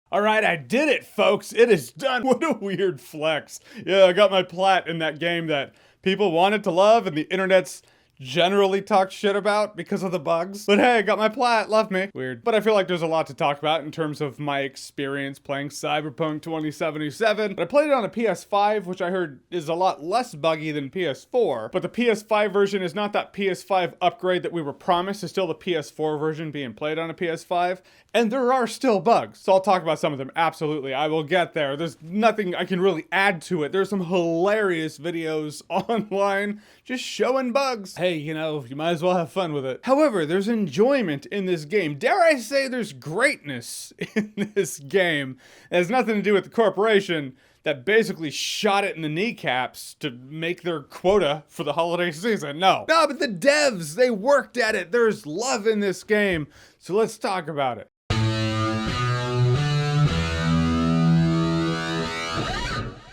All right, I did it, folks. It is done. What a weird flex. Yeah, I got my plat in that game that people wanted to love and the internet's generally talked shit about because of the bugs. But hey, I got my plat, love me. Weird. But I feel like there's a lot to talk about in terms of my experience playing Cyberpunk 2077. But I played it on a PS5, which I heard is a lot less buggy than PS4. But the PS5 version is not that PS5 upgrade that we were promised. It's still the PS4 version being played on a PS5. And there are still bugs. So I'll talk about some of them. Absolutely. I will get there. There's nothing I can really add to it. There's some hilarious videos online just showing bugs. Hey, you know, you might as well have fun with it. However, there's enjoyment in this game. Dare I say there's greatness in this game. It has nothing to do with the corporation that basically shot it in the kneecaps to make their quota for the holiday season. No, but the devs, they worked at it. There's love in this game. So let's talk about it.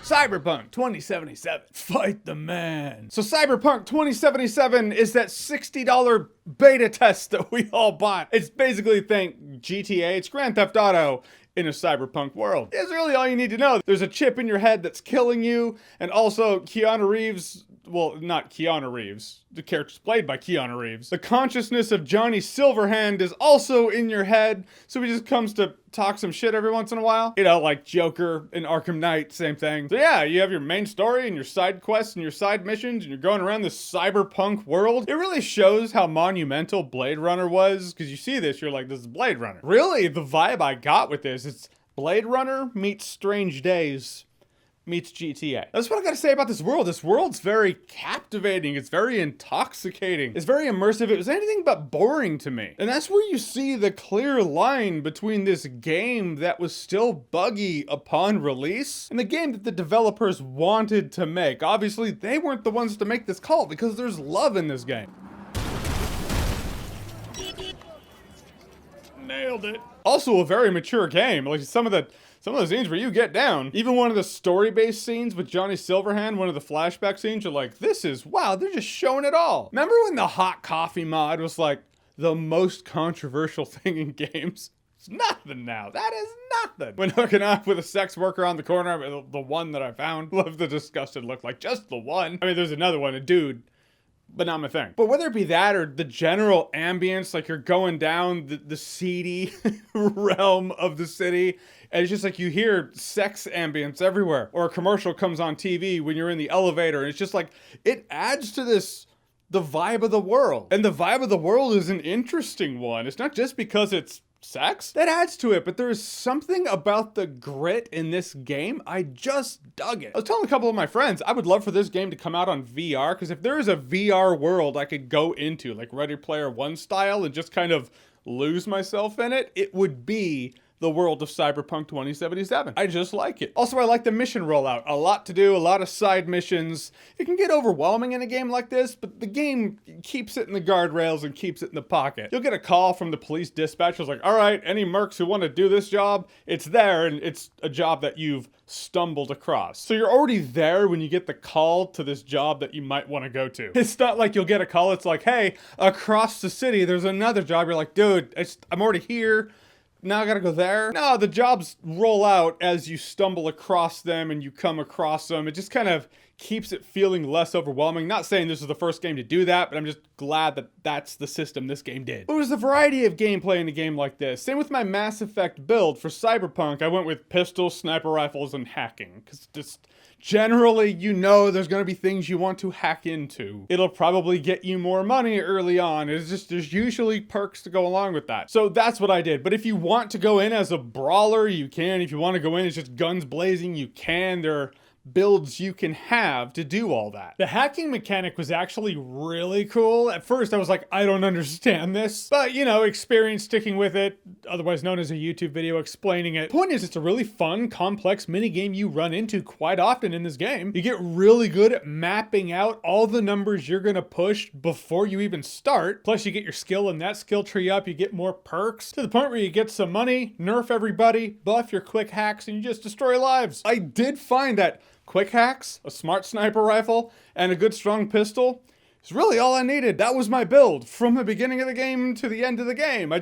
Cyberpunk 2077. Fight the man. So Cyberpunk 2077 is that $60 beta test that we all bought. It's basically, think GTA, it's Grand Theft Auto in a cyberpunk world. It's really all you need to know. There's a chip in your head that's killing you, and also Keanu Reeves, well, not Keanu Reeves, the character's played by Keanu Reeves. The consciousness of Johnny Silverhand is also in your head, so he just comes to talk some shit every once in a while. You know, like Joker in Arkham Knight, same thing. So yeah, you have your main story and your side quests and your side missions, and you're going around this cyberpunk world. It really shows how monumental Blade Runner was, because you see this, you're like, this is Blade Runner. Really, the vibe I got with this, it's Blade Runner meets Strange Days meets GTA. That's what I gotta say about this world. This world's very captivating. It's very intoxicating. It's very immersive. It was anything but boring to me. And that's where you see the clear line between this game that was still buggy upon release and the game that the developers wanted to make. Obviously, they weren't the ones to make this call because there's love in this game. Nailed it. Also a very mature game. Like some of the scenes where you get down, even one of the story-based scenes with Johnny Silverhand, one of the flashback scenes, you're like, this is, wow, they're just showing it all. Remember when the hot coffee mod was like the most controversial thing in games? It's nothing now. That is nothing. When hooking up with a sex worker on the corner, the one that I found, love the disgusted look, like just the one. I mean, there's another one, a dude, but not my thing. But whether it be that or the general ambience, like you're going down the seedy realm of the city, and it's just like you hear sex ambience everywhere. Or a commercial comes on TV when you're in the elevator, and it's just like, it adds to the vibe of the world. And the vibe of the world is an interesting one. It's not just because it's sex that adds to it, but there is something about the grit in this game. I just dug it. I was telling a couple of my friends I would love for this game to come out on VR, because if there is a VR world I could go into, like Ready Player One style, and just kind of lose myself in it, it would be the world of Cyberpunk 2077. I just like it. Also, I like the mission rollout. A lot to do, a lot of side missions. It can get overwhelming in a game like this, but the game keeps it in the guardrails and keeps it in the pocket. You'll get a call from the police dispatcher's like, all right, any mercs who want to do this job, it's there, and it's a job that you've stumbled across. So you're already there when you get the call to this job that you might want to go to. It's not like you'll get a call, it's like, hey, across the city, there's another job. You're like, dude, I'm already here. Now I gotta go there. No, the jobs roll out as you stumble across them and you come across them. It just kind of keeps it feeling less overwhelming. Not saying this is the first game to do that, but I'm just glad that that's the system this game did. But there's a variety of gameplay in a game like this. Same with my Mass Effect build. For Cyberpunk, I went with pistols, sniper rifles, and hacking. Because just generally, you know there's going to be things you want to hack into. It'll probably get you more money early on. It's just, there's usually perks to go along with that. So that's what I did. But if you want to go in as a brawler, you can. If you want to go in as just guns blazing, you can. There are builds you can have to do all that. The hacking mechanic was actually really cool. At first I was like, I don't understand this, but you know, experience sticking with it, otherwise known as a YouTube video explaining it. Point is, it's a really fun, complex minigame you run into quite often in this game. You get really good at mapping out all the numbers you're gonna push before you even start. Plus you get your skill in that skill tree up, you get more perks to the point where you get some money, nerf everybody, buff your quick hacks, and you just destroy lives. I did find that quick hacks, a smart sniper rifle, and a good strong pistol is really all I needed. That was my build from the beginning of the game to the end of the game.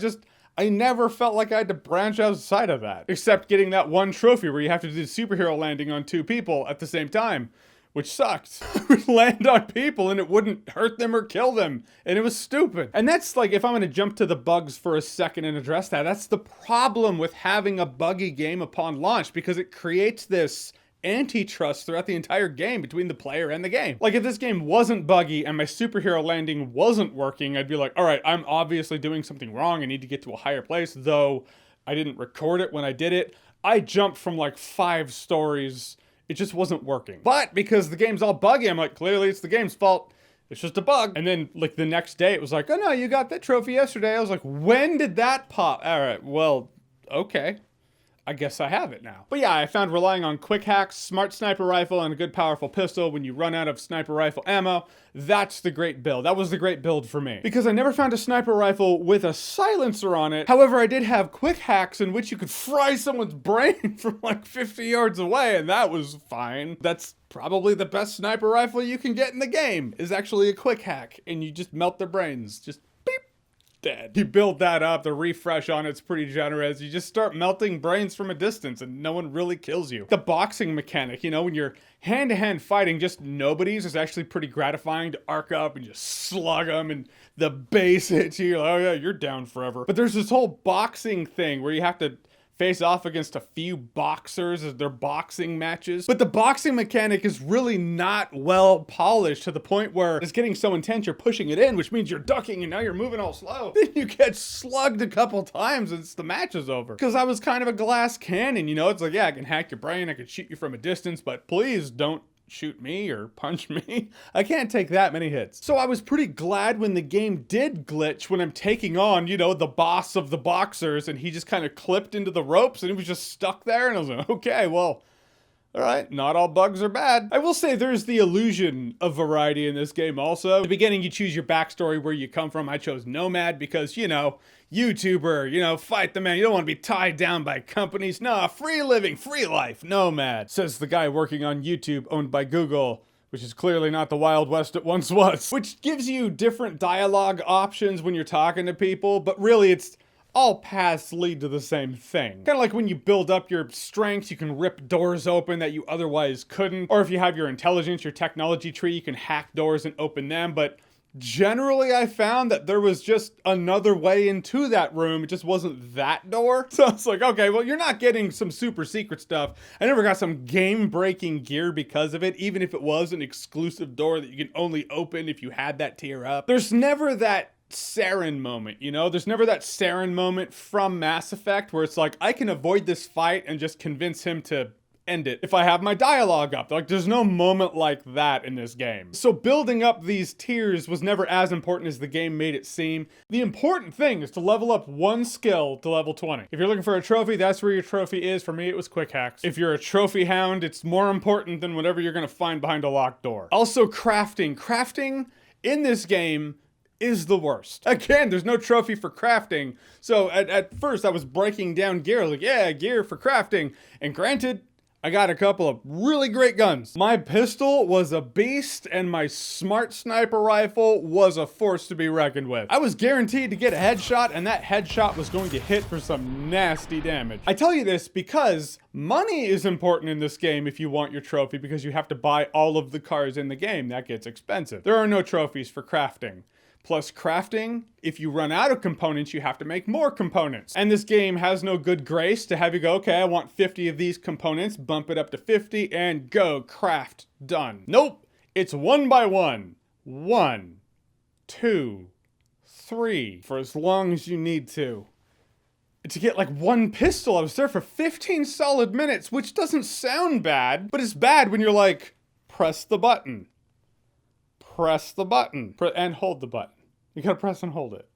I never felt like I had to branch outside of that. Except getting that one trophy where you have to do the superhero landing on 2 people at the same time. Which sucked. I would land on people and it wouldn't hurt them or kill them. And it was stupid. And that's like, if I'm gonna jump to the bugs for a second and address that, that's the problem with having a buggy game upon launch, because it creates this antitrust throughout the entire game between the player and the game. Like, if this game wasn't buggy and my superhero landing wasn't working, I'd be like, all right, I'm obviously doing something wrong. I need to get to a higher place, though I didn't record it when I did it. I jumped from like 5 stories. It just wasn't working. But because the game's all buggy, I'm like, clearly it's the game's fault. It's just a bug. And then like the next day it was like, oh no, you got that trophy yesterday. I was like, when did that pop? All right, well, okay. I guess I have it now. But yeah, I found relying on quick hacks, smart sniper rifle, and a good powerful pistol when you run out of sniper rifle ammo, that's the great build. That was the great build for me. Because I never found a sniper rifle with a silencer on it. However, I did have quick hacks in which you could fry someone's brain from like 50 yards away, and that was fine. That's probably the best sniper rifle you can get in the game, is actually a quick hack, and you just melt their brains. Just dead. You build that up, the refresh on it's pretty generous. You just start melting brains from a distance and no one really kills you. The boxing mechanic, you know, when you're hand-to-hand fighting just nobodies, is actually pretty gratifying to arc up and just slug them and the base hits you. You're like, oh yeah, you're down forever. But there's this whole boxing thing where you have to face off against a few boxers as their boxing matches. But the boxing mechanic is really not well polished to the point where it's getting so intense you're pushing it in, which means you're ducking and now you're moving all slow. Then you get slugged a couple times and the match is over. Because I was kind of a glass cannon, you know? It's like, yeah, I can hack your brain, I can shoot you from a distance, but please don't shoot me or punch me. I can't take that many hits. So I was pretty glad when the game did glitch when I'm taking on, you know, the boss of the boxers, and he just kind of clipped into the ropes and he was just stuck there, and I was like, okay, well, all right, not all bugs are bad. I will say there's the illusion of variety in this game also. At the beginning, you choose your backstory, where you come from. I chose Nomad because, you know, YouTuber, you know, fight the man. You don't want to be tied down by companies. Nah, free living, free life, Nomad. Says the guy working on YouTube owned by Google, which is clearly not the Wild West it once was. Which gives you different dialogue options when you're talking to people, but really it's all paths lead to the same thing. Kind of like when you build up your strengths, you can rip doors open that you otherwise couldn't. Or if you have your intelligence, your technology tree, you can hack doors and open them. But generally, I found that there was just another way into that room. It just wasn't that door. So it's like, okay, well, you're not getting some super secret stuff. I never got some game-breaking gear because of it, even if it was an exclusive door that you can only open if you had that tier up. There's never that Saren moment, you know? There's never that Saren moment from Mass Effect where it's like, I can avoid this fight and just convince him to end it if I have my dialogue up. Like, there's no moment like that in this game. So building up these tiers was never as important as the game made it seem. The important thing is to level up one skill to level 20. If you're looking for a trophy, that's where your trophy is. For me, it was quick hacks. If you're a trophy hound, it's more important than whatever you're gonna find behind a locked door. Also, crafting. Crafting in this game is the worst. Again, there's no trophy for crafting. So at first I was breaking down gear, like, yeah, gear for crafting. And granted, I got a couple of really great guns. My pistol was a beast, and my smart sniper rifle was a force to be reckoned with. I was guaranteed to get a headshot, and that headshot was going to hit for some nasty damage. I tell you this because money is important in this game if you want your trophy, because you have to buy all of the cars in the game. That gets expensive. There are no trophies for crafting. Plus crafting, if you run out of components, you have to make more components. And this game has no good grace to have you go, okay, I want 50 of these components, bump it up to 50, and go, craft, done. Nope, it's one by one. 1, 2, 3, for as long as you need to. To get like one pistol, I was there for 15 solid minutes, which doesn't sound bad, but it's bad when you're like, press the button. Press the button and hold the button. You gotta press and hold it.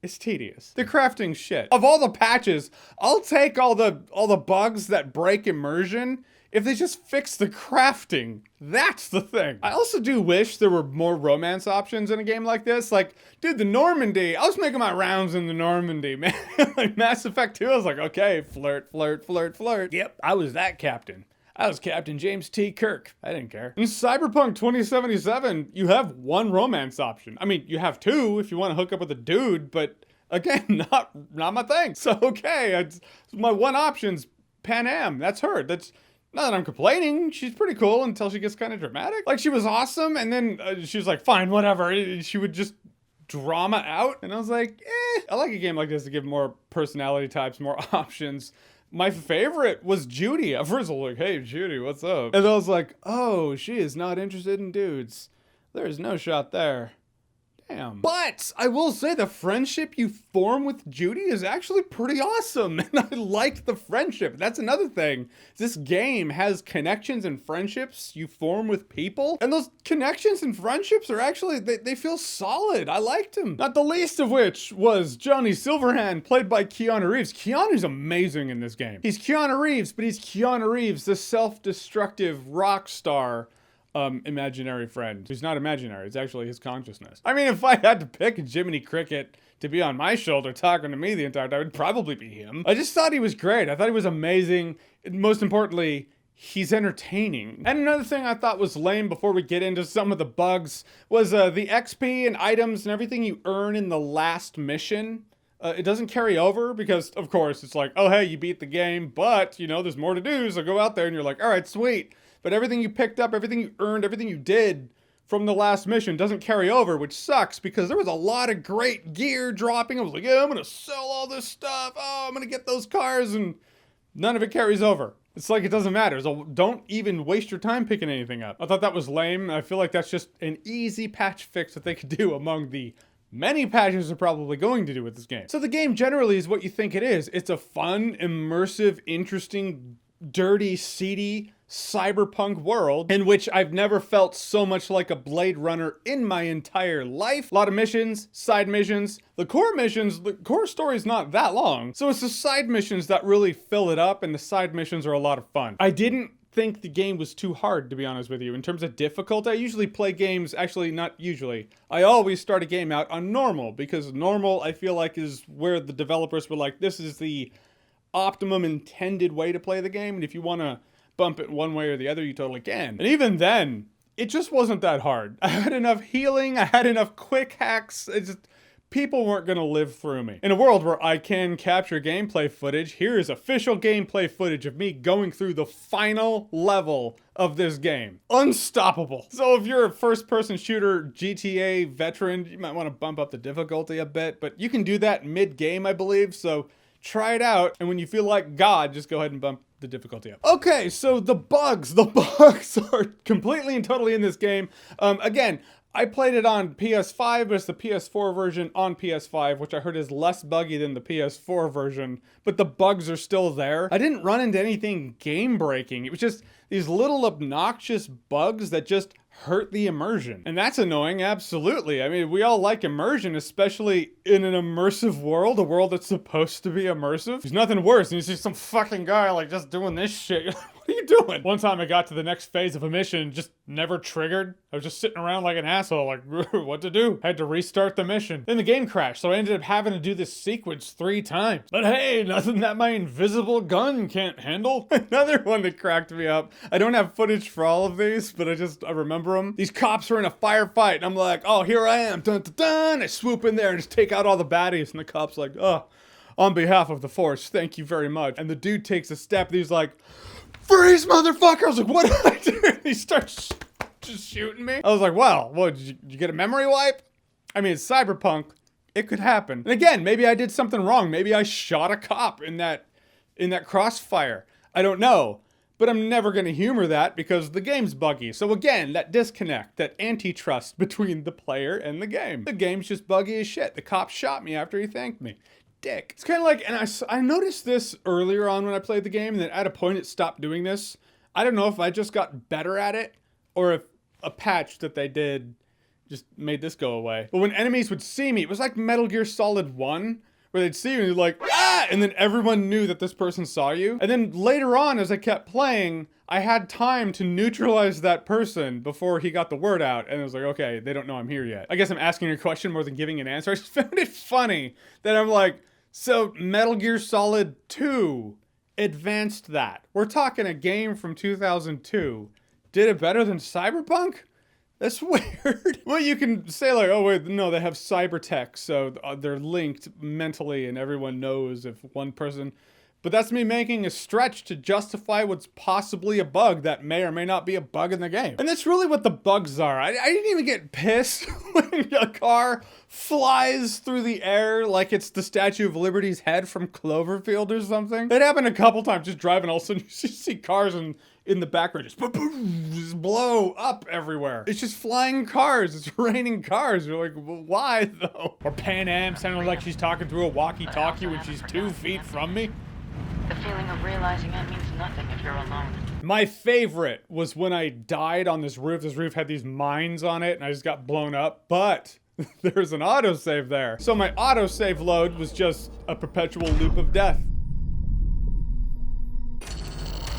It's tedious. The crafting shit. Of all the patches, I'll take all the bugs that break immersion if they just fix the crafting. That's the thing. I also do wish there were more romance options in a game like this. Like, dude, the Normandy, I was making my rounds in the Normandy, man. Like Mass Effect 2, I was like, okay, flirt, flirt, flirt, flirt. Yep, I was that captain. I was Captain James T. Kirk. I didn't care. In Cyberpunk 2077, you have one romance option. I mean, you have two if you want to hook up with a dude, but Again, not my thing. So okay, my one option's Pan Am. That's her. That's not that I'm complaining. She's pretty cool until she gets kind of dramatic. Like, she was awesome, and then she was like, fine, whatever. She would just drama out, and I was like, I like a game like this to give more personality types, more options. My favorite was Judy. At first I was like, hey, Judy, what's up? And I was like, oh, she is not interested in dudes. There's no shot there. Damn. But I will say the friendship you form with Judy is actually pretty awesome. And I like the friendship. That's another thing. This game has connections and friendships you form with people. And those connections and friendships are actually, they feel solid. I liked them. Not the least of which was Johnny Silverhand, played by Keanu Reeves. Keanu's amazing in this game. He's Keanu Reeves, but he's Keanu Reeves, the self-destructive rock star imaginary friend. He's not imaginary, it's actually his consciousness. I mean, if I had to pick a Jiminy Cricket to be on my shoulder talking to me the entire time, it would probably be him. I just thought he was great. I thought he was amazing. Most importantly, he's entertaining. And another thing I thought was lame before we get into some of the bugs was the XP and items and everything you earn in the last mission. It doesn't carry over because, of course, it's like, oh, hey, you beat the game, but, you know, there's more to do, so go out there and you're like, all right, sweet. But everything you picked up, everything you earned, everything you did from the last mission doesn't carry over, which sucks because there was a lot of great gear dropping. I was like, yeah, I'm going to sell all this stuff. Oh, I'm going to get those cars, and none of it carries over. It's like it doesn't matter. So don't even waste your time picking anything up. I thought that was lame. I feel like that's just an easy patch fix that they could do among the many patches are probably going to do with this game. So the game generally is what you think it is. It's a fun, immersive, interesting, dirty, seedy cyberpunk world in which I've never felt so much like a Blade Runner in my entire life. A lot of missions, side missions. The core story is not that long. So it's the side missions that really fill it up, and the side missions are a lot of fun. I didn't think the game was too hard, to be honest with you. In terms of difficulty, I usually play games, actually not usually. I always start a game out on normal, because normal I feel like is where the developers were like, this is the optimum intended way to play the game, and if you want to bump it one way or the other, you totally can. And even then, it just wasn't that hard. I had enough healing, I had enough quick hacks, people weren't gonna live through me. In a world where I can capture gameplay footage, here is official gameplay footage of me going through the final level of this game. Unstoppable. So if you're a first-person shooter GTA veteran, you might want to bump up the difficulty a bit, but you can do that mid-game, I believe, so try it out, and when you feel like God, just go ahead and bump the difficulty up. Okay, so the bugs are completely and totally in this game. Again, I played it on PS5, but it's the PS4 version on PS5, which I heard is less buggy than the PS4 version, but the bugs are still there. I didn't run into anything game-breaking. It was just these little obnoxious bugs that just hurt the immersion. And that's annoying, absolutely. I mean, we all like immersion, especially in an immersive world, a world that's supposed to be immersive. There's nothing worse than you see some fucking guy like just doing this shit. What are you doing? One time I got to the next phase of a mission, just never triggered. I was just sitting around like an asshole, like, what to do? I had to restart the mission. Then the game crashed, so I ended up having to do this sequence 3 times. But hey, nothing that my invisible gun can't handle. Another one that cracked me up. I don't have footage for all of these, but I remember them. These cops are in a firefight, and I'm like, oh, here I am, dun dun dun. I swoop in there and just take out all the baddies, and the cop's like, oh, on behalf of the force, thank you very much. And the dude takes a step, and he's like, freeze, motherfucker! I was like, what did I do? And he starts just shooting me. I was like, well, what, did you get a memory wipe? I mean, it's Cyberpunk. It could happen. And again, maybe I did something wrong. Maybe I shot a cop in that crossfire. I don't know. But I'm never going to humor that because the game's buggy. So again, that disconnect, that antitrust between the player and the game. The game's just buggy as shit. The cop shot me after he thanked me. Dick. It's kind of like, and I noticed this earlier on when I played the game, and then at a point it stopped doing this. I don't know if I just got better at it, or if a patch that they did just made this go away. But when enemies would see me, it was like Metal Gear Solid 1, where they'd see you and you're like, ah! And then everyone knew that this person saw you. And then later on, as I kept playing, I had time to neutralize that person before he got the word out. And I was like, okay, they don't know I'm here yet. I guess I'm asking your question more than giving an answer. I just found it funny that I'm like, so Metal Gear Solid 2 advanced that. We're talking a game from 2002. Did it better than Cyberpunk? That's weird. Well, you can say like, oh wait, no, they have cyber tech, so they're linked mentally and everyone knows if one person, but that's me making a stretch to justify what's possibly a bug that may or may not be a bug in the game. And that's really what the bugs are. I didn't even get pissed when a car flies through the air like it's the Statue of Liberty's head from Cloverfield or something. It happened a couple times, just driving, all of a sudden you just see cars in the background just blow up everywhere. It's just flying cars. It's raining cars. You're like, well, why though? Or Pan Am sounding like she's talking through a walkie-talkie when she's 2 feet from me. The feeling of realizing it means nothing if you're alone. My favorite was when I died on this roof. This roof had these mines on it and I just got blown up, but there's an autosave there. So my autosave load was just a perpetual loop of death.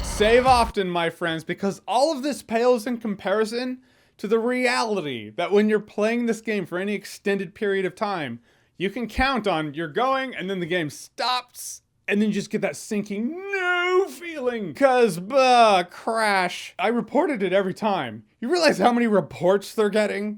Save often, my friends, because all of this pales in comparison to the reality that when you're playing this game for any extended period of time, you can count on you're going and then the game stops and then you just get that sinking no feeling. Cause crash. I reported it every time. You realize how many reports they're getting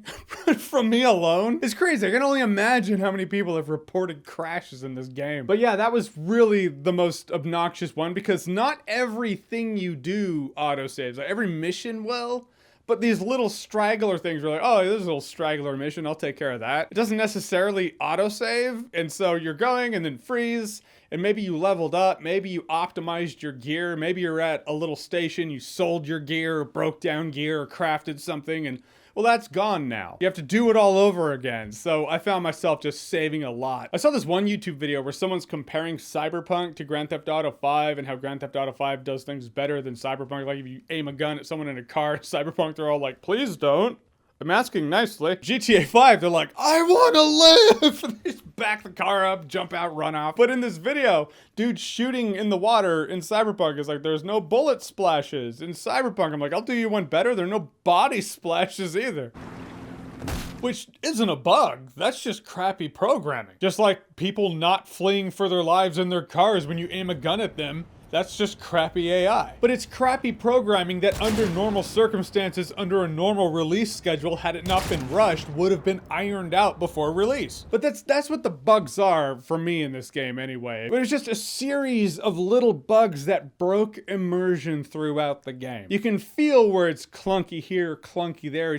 from me alone? It's crazy. I can only imagine how many people have reported crashes in this game. But yeah, that was really the most obnoxious one because not everything you do autosaves. Like every mission will. But these little straggler things are like, oh, this is a little straggler mission, I'll take care of that. It doesn't necessarily autosave, and so you're going and then freeze, and maybe you leveled up, maybe you optimized your gear, maybe you're at a little station, you sold your gear, or broke down gear, or crafted something, and well, that's gone now. You have to do it all over again. So I found myself just saving a lot. I saw this one YouTube video where someone's comparing Cyberpunk to Grand Theft Auto 5 and how Grand Theft Auto 5 does things better than Cyberpunk. Like if you aim a gun at someone in a car, Cyberpunk, they're all like, please don't. I'm asking nicely. GTA 5, they're like, I wanna live! They just back the car up, jump out, run off. But in this video, dude shooting in the water in Cyberpunk is like, there's no bullet splashes. In Cyberpunk, I'm like, I'll do you one better. There are no body splashes either. Which isn't a bug, that's just crappy programming. Just like people not fleeing for their lives in their cars when you aim a gun at them. That's just crappy AI. But it's crappy programming that under normal circumstances, under a normal release schedule, had it not been rushed, would have been ironed out before release. But that's what the bugs are for me in this game anyway. But it's just a series of little bugs that broke immersion throughout the game. You can feel where it's clunky here, clunky there.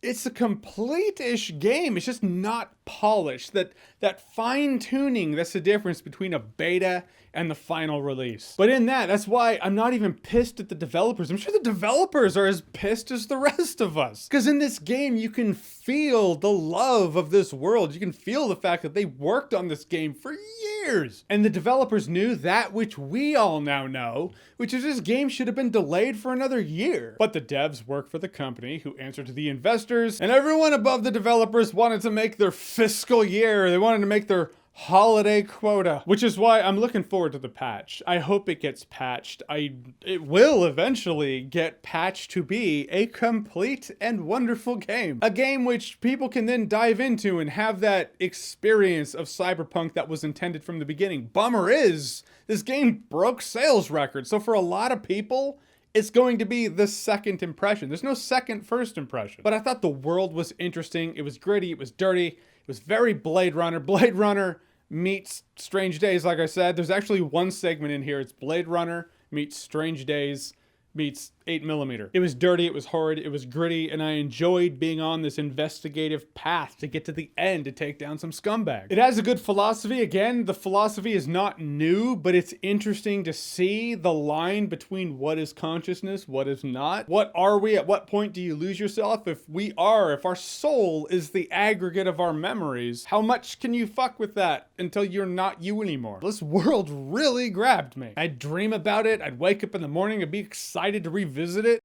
It's a complete-ish game. It's just not polished. That fine-tuning, that's the difference between a beta and the final release. But in that's why I'm not even pissed at the developers. I'm sure the developers are as pissed as the rest of us. Because in this game, you can feel the love of this world. You can feel the fact that they worked on this game for years. And the developers knew that which we all now know, which is this game should have been delayed for another year. But the devs work for the company who answer to the investors, and everyone above the developers wanted to make their fiscal year. They wanted to make their holiday quota, which is why I'm looking forward to the patch. I hope it gets patched. It will eventually get patched to be a complete and wonderful game. A game which people can then dive into and have that experience of Cyberpunk that was intended from the beginning. Bummer is, this game broke sales records. So for a lot of people, it's going to be the second impression. There's no second first impression. But I thought the world was interesting. It was gritty. It was dirty. It was very Blade Runner. Blade Runner meets Strange Days, like I said. There's actually one segment in here. It's Blade Runner meets Strange Days meets 8mm. It was dirty, it was horrid, it was gritty, and I enjoyed being on this investigative path to get to the end to take down some scumbags. It has a good philosophy. Again, the philosophy is not new, but it's interesting to see the line between what is consciousness, what is not. What are we? At what point do you lose yourself? If our soul is the aggregate of our memories, how much can you fuck with that until you're not you anymore? This world really grabbed me. I'd dream about it, I'd wake up in the morning and be excited to revisit it.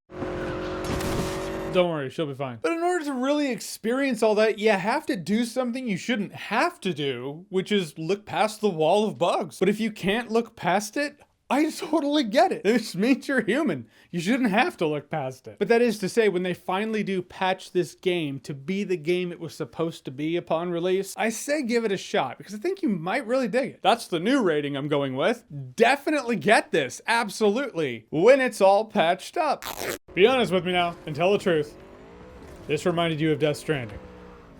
Don't worry, she'll be fine. But in order to really experience all that, you have to do something you shouldn't have to do, which is look past the wall of bugs. But if you can't look past it, I totally get it. It just means you're human. You shouldn't have to look past it. But that is to say, when they finally do patch this game to be the game it was supposed to be upon release, I say give it a shot, because I think you might really dig it. That's the new rating I'm going with. Definitely get this, absolutely, when it's all patched up. Be honest with me now and tell the truth. This reminded you of Death Stranding.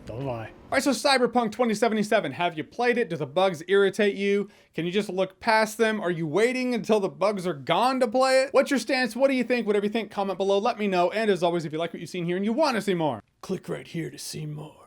Don't lie. All right, so Cyberpunk 2077, have you played it? Do the bugs irritate you? Can you just look past them? Are you waiting until the bugs are gone to play it? What's your stance? What do you think? Whatever you think, comment below, let me know. And as always, if you like what you've seen here and you want to see more, click right here to see more.